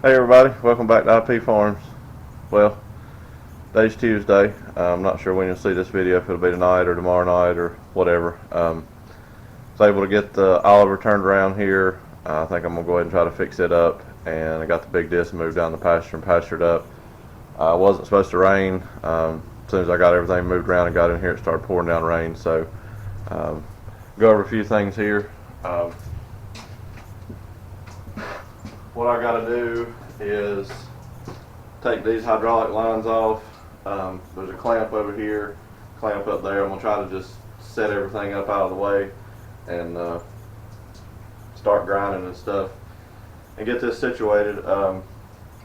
Hey everybody, welcome back to IP Farms. Well, today's Tuesday. I'm not sure when you'll see this video, if it'll be tonight or tomorrow night or whatever. I was able to get the Oliver turned around here. I think I'm going to go ahead and try to fix it up. And I got the big disc moved down the pasture and pastured up. It wasn't supposed to rain. As soon as I got everything moved around and got in here, it started pouring down rain. So, go over a few things here. What I got to do is take these hydraulic lines off. There's a clamp over here, clamp up there. I'm going to try to just set everything up out of the way and start grinding and stuff and get this situated.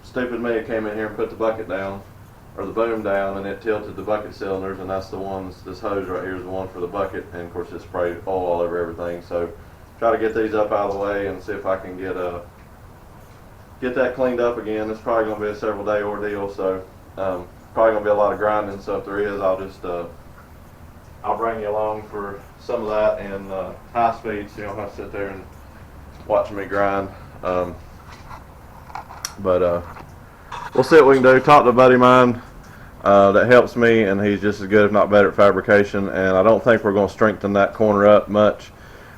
Stupid me came in here and put the bucket down, or the boom down, and it tilted the bucket cylinders, and that's the ones, this hose right here is the one for the bucket, and of course it sprayed oil all over everything. So try to get these up out of the way and see if I can get that cleaned up again. It's probably going to be a several day ordeal, so probably going to be a lot of grinding. So if there is, I'll bring you along for some of that and high speed, so you don't have to sit there and watch me grind. But we'll see what we can do. Talked to a buddy of mine that helps me, and he's just as good, if not better, at fabrication. And I don't think we're going to strengthen that corner up much.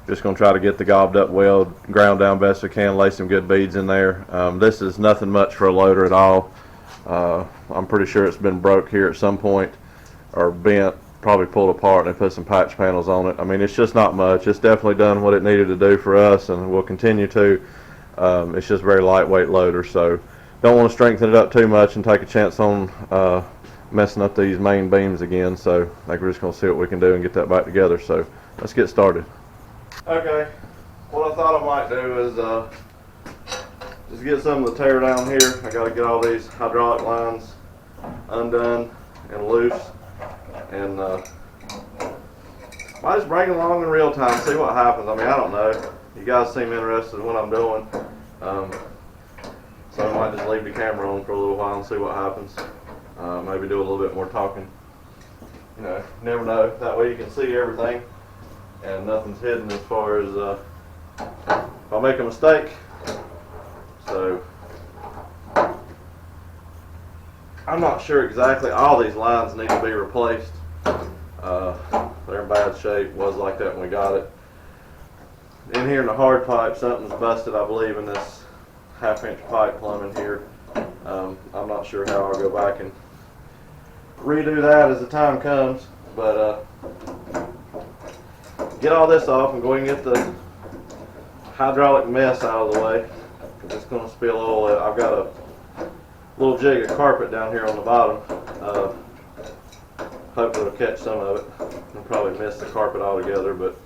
Just going to try to get the gobbed up weld ground down best we can, lay some good beads in there. This is nothing much for a loader at all. I'm pretty sure it's been broke here at some point, or bent, probably pulled apart, and they put some patch panels on it. I mean, it's just not much. It's definitely done what it needed to do for us, and will continue to. It's just a very lightweight loader, so don't want to strengthen it up too much and take a chance on messing up these main beams again. So I think we're just going to see what we can do and get that back together. So let's get started. Okay, what I thought I might do is just get some of the tare down here. I got to get all these hydraulic lines undone and loose, and might just bring it along in real time, see what happens. I mean, I don't know. You guys seem interested in what I'm doing, so I might just leave the camera on for a little while and see what happens. Maybe do a little bit more talking. You know, never know. That way you can see everything and nothing's hidden as far as if I make a mistake. So I'm not sure exactly. All these lines need to be replaced. They're in bad shape. Was like that when we got it. In here in the hard pipe, something's busted, I believe, in this 1/2 inch pipe plumbing here. I'm not sure how I'll go back and redo that as the time comes, but get all this off and go ahead and get the hydraulic mess out of the way, because it's going to spill oil. I've got a little jig of carpet down here on the bottom. Hopefully it'll catch some of it. I'll probably miss the carpet altogether, but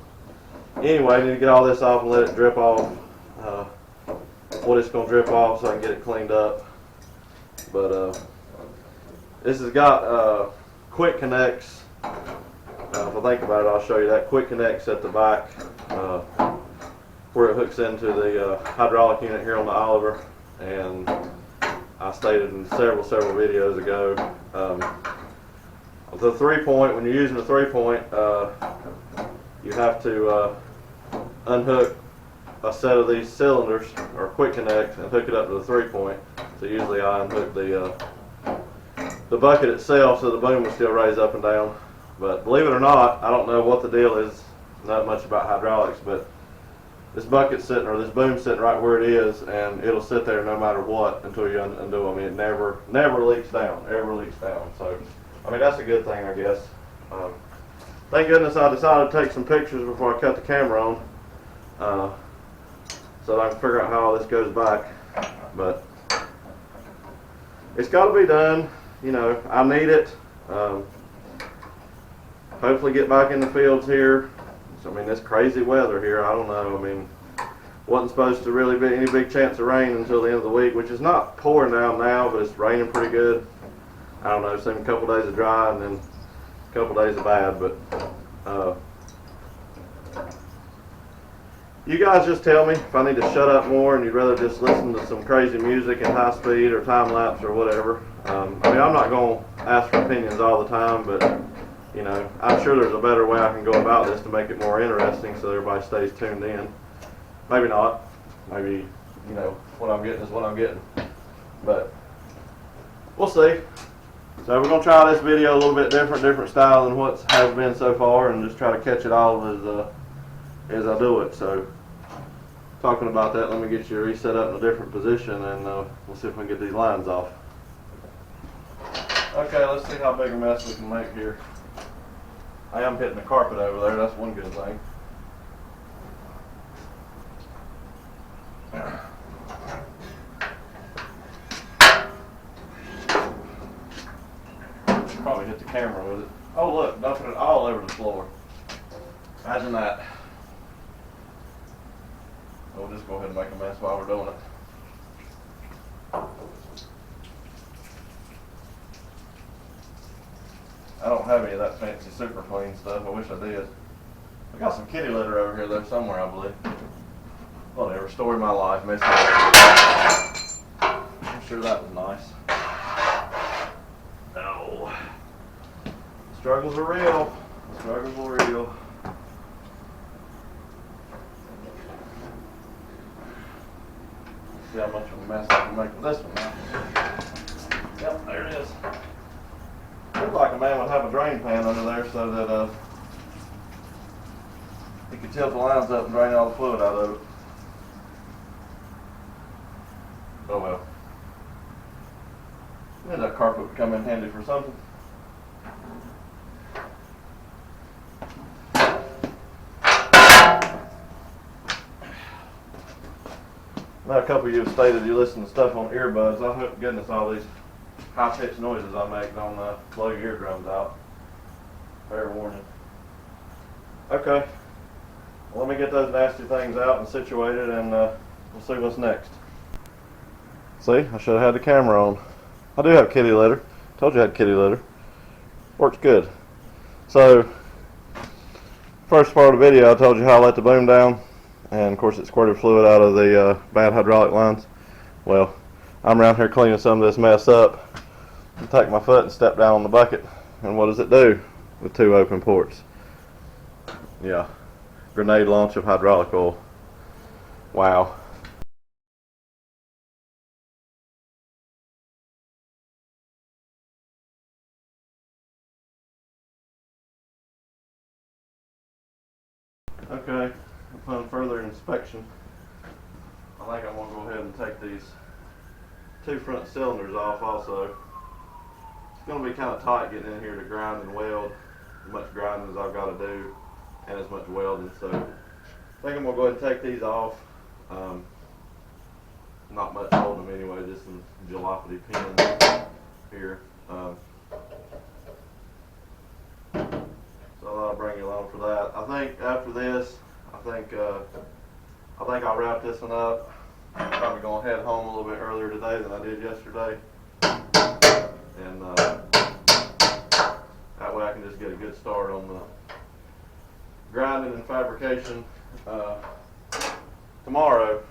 anyway, I need to get all this off and let it drip off what it's going to drip off, so I can get it cleaned up. But this has got quick connects. If I think about it, I'll show you that. Quick connects at the back where it hooks into the hydraulic unit here on the Oliver. And I stated in several videos ago, the 3-point, when you're using the 3-point, you have to unhook a set of these cylinders or quick connect and hook it up to the 3-point. So usually I unhook the bucket itself so the boom will still raise up and down. But believe it or not, I don't know what the deal is, not much about hydraulics, but this bucket's sitting, or this boom's sitting right where it is, and it'll sit there no matter what until you undo. I mean, it never leaks down, ever leaks down. So, I mean, that's a good thing, I guess. Thank goodness I decided to take some pictures before I cut the camera on, so that I can figure out how all this goes back. But it's got to be done. You know, I need it. Hopefully get back in the fields here. So, I mean, this crazy weather here, I don't know. I mean, wasn't supposed to really be any big chance of rain until the end of the week, which is not pouring down now, but it's raining pretty good. I don't know, seemed a couple days of dry and then a couple days of bad, but you guys just tell me if I need to shut up more and you'd rather just listen to some crazy music in high speed or time lapse or whatever. I mean, I'm not going to ask for opinions all the time, but you know, I'm sure there's a better way I can go about this to make it more interesting so everybody stays tuned in. Maybe not. Maybe, you know, what I'm getting is what I'm getting. but we'll see. So we're gonna try this video a little bit different style than what has been so far, and just try to catch it all as I do it. So talking about that, let me get you reset up in a different position, and we'll see if we can get these lines off. Okay, let's see how big a mess we can make here. I am hitting the carpet over there, that's one good thing. Probably hit the camera with it. Oh look, dumping it all over the floor. Imagine that. We'll just go ahead and make a mess while we're doing it. I don't have any of that fancy super clean stuff. I wish I did. I got some kitty litter over here though somewhere, I believe. Whatever, story of my life, messing up. I'm sure that was nice. No. Struggles are real. Struggles are real. See how much of a mess I can make with this one now. Yep, there it is. Looks like a man would have a drain pan under there so that he could tilt the lines up and drain all the fluid out of it. Oh well. Maybe that carpet would come in handy for something. Now a couple of you have stated you listen to stuff on earbuds. I hope to goodness all these high-pitched noises I make don't blow your eardrums out. Fair warning. Okay. Well, let me get those nasty things out and situated, and we'll see what's next. See, I should have had the camera on. I do have kitty litter. Told you I had kitty litter. Works good. So, first part of the video I told you how I let the boom down, and of course it squirted fluid out of the bad hydraulic lines. Well, I'm around here cleaning some of this mess up. I take my foot and step down on the bucket, and what does it do with two open ports? Yeah, grenade launch of hydraulic oil. Wow. Okay, upon further inspection, I think I'm going to go ahead and take these two front cylinders off also. It's going to be kind of tight getting in here to grind and weld as much grinding as I've got to do and as much welding, so I think I'm going to go ahead and take these off. Not much holding them anyway, just some jalopy pins here. So I'll bring you along for that. I think after this, I think I'll wrap this one up. I'm probably going to head home a little bit earlier today than I did yesterday, and that way I can just get a good start on the grinding and fabrication tomorrow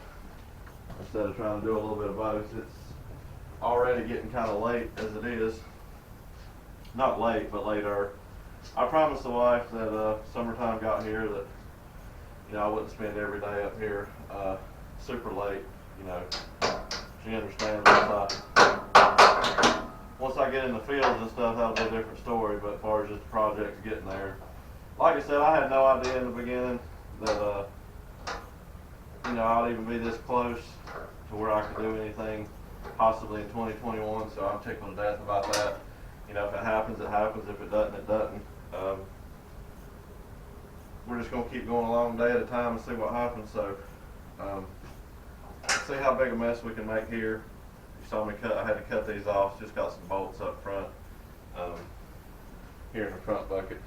instead of trying to do a little bit of both. It's already getting kind of late as it is. Not late, but later. I promised the wife that summertime got here that I wouldn't spend every day up here super late. She understands once I get in the fields and stuff, that'll be a different story. But as far as just the projects getting there, like I said, I had no idea in the beginning that I'd even be this close to where I could do anything possibly in 2021. So I'm tickled to death about that. If it happens, it happens. If it doesn't, it doesn't. We're just going to keep going along day at a time and see what happens. So, let's see how big a mess we can make here. You saw me I had to cut these off. Just got some bolts up front here in the front bucket.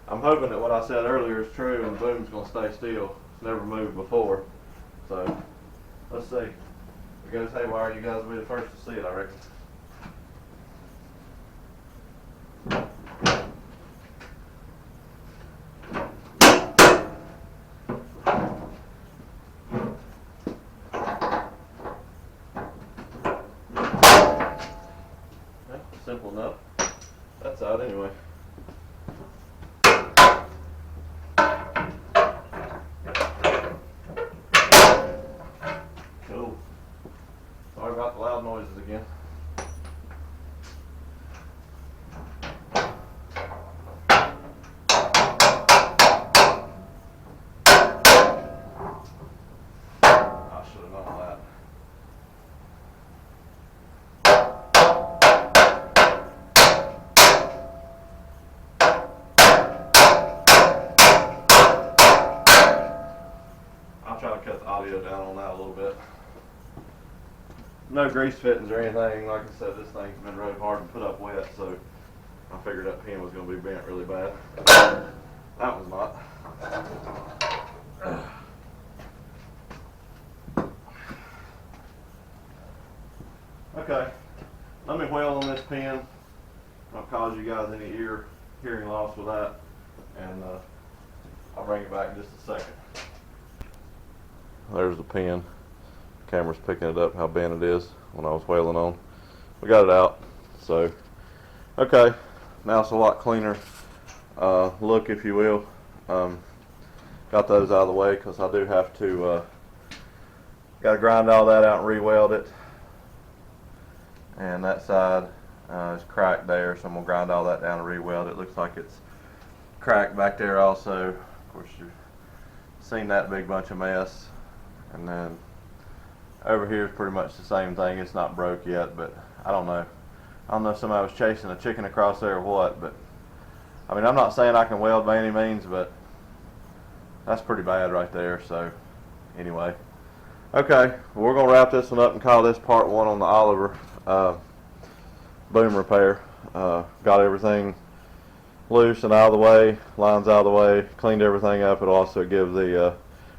I'm hoping that what I said earlier is true and the boom's going to stay still. It's never moved before. So, let's see. If it goes haywire, you guys will be the first to see it, I reckon. Simple enough. That's out anyway. Cool. Sorry about about the loud noises again. I should have known that. I'll try to cut the audio down on that a little bit. No grease fittings or anything. Like I said, this thing's been really hard to put up wet, so I figured that pin was going to be bent really bad. That was not. Okay, let me wheel on this pin. I'll cause you guys any hearing loss with that, and I'll bring it back in just a second. There's the pin. Camera's picking it up how bent it is when I was whaling on. We got it out. So, okay, now it's a lot cleaner look, if you will. Got those out of the way because I do have to got to grind all that out and re-weld it. And that side is cracked there, so I'm gonna grind all that down and re-weld it. Looks like it's cracked back there also. Of course, you've seen that big bunch of mess. And then over here is pretty much the same thing. It's not broke yet, but I don't know. I don't know if somebody was chasing a chicken across there or what, but I mean, I'm not saying I can weld by any means, but that's pretty bad right there. So anyway, okay, well, we're gonna wrap this one up and call this part one on the Oliver boom repair. Got everything loose and out of the way, lines out of the way, cleaned everything up. It'll also give the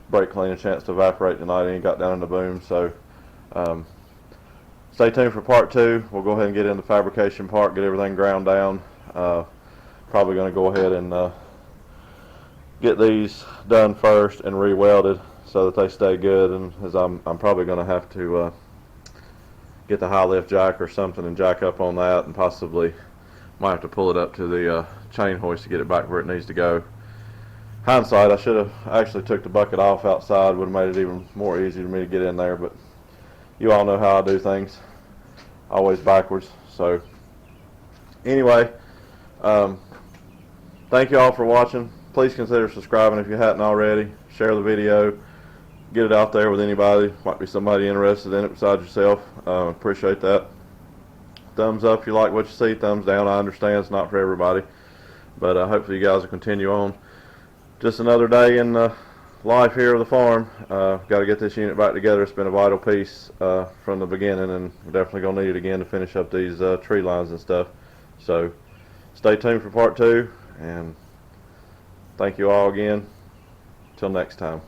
brake clean a chance to evaporate tonight. It ain't got down in the boom, so stay tuned for part two. We'll go ahead and get into the fabrication part, get everything ground down. Probably going to go ahead and get these done first and re-welded so that they stay good. And as I'm probably going to have to get the high lift jack or something and jack up on that, and possibly might have to pull it up to the chain hoist to get it back where it needs to go. Hindsight, I should have actually took the bucket off outside. Would have made it even more easy for me to get in there, but you all know how I do things, always backwards. So anyway, thank you all for watching. Please consider subscribing if you hadn't already. Share the video, get it out there with anybody. Might be somebody interested in it besides yourself. Appreciate that. Thumbs up if you like what you see. Thumbs down, I understand it's not for everybody, but hopefully you guys will continue on. Just another day in life here of the farm. Got to get this unit back together. It's been a vital piece from the beginning, and we're definitely going to need it again to finish up these tree lines and stuff. So stay tuned for part two, and thank you all again. Till next time.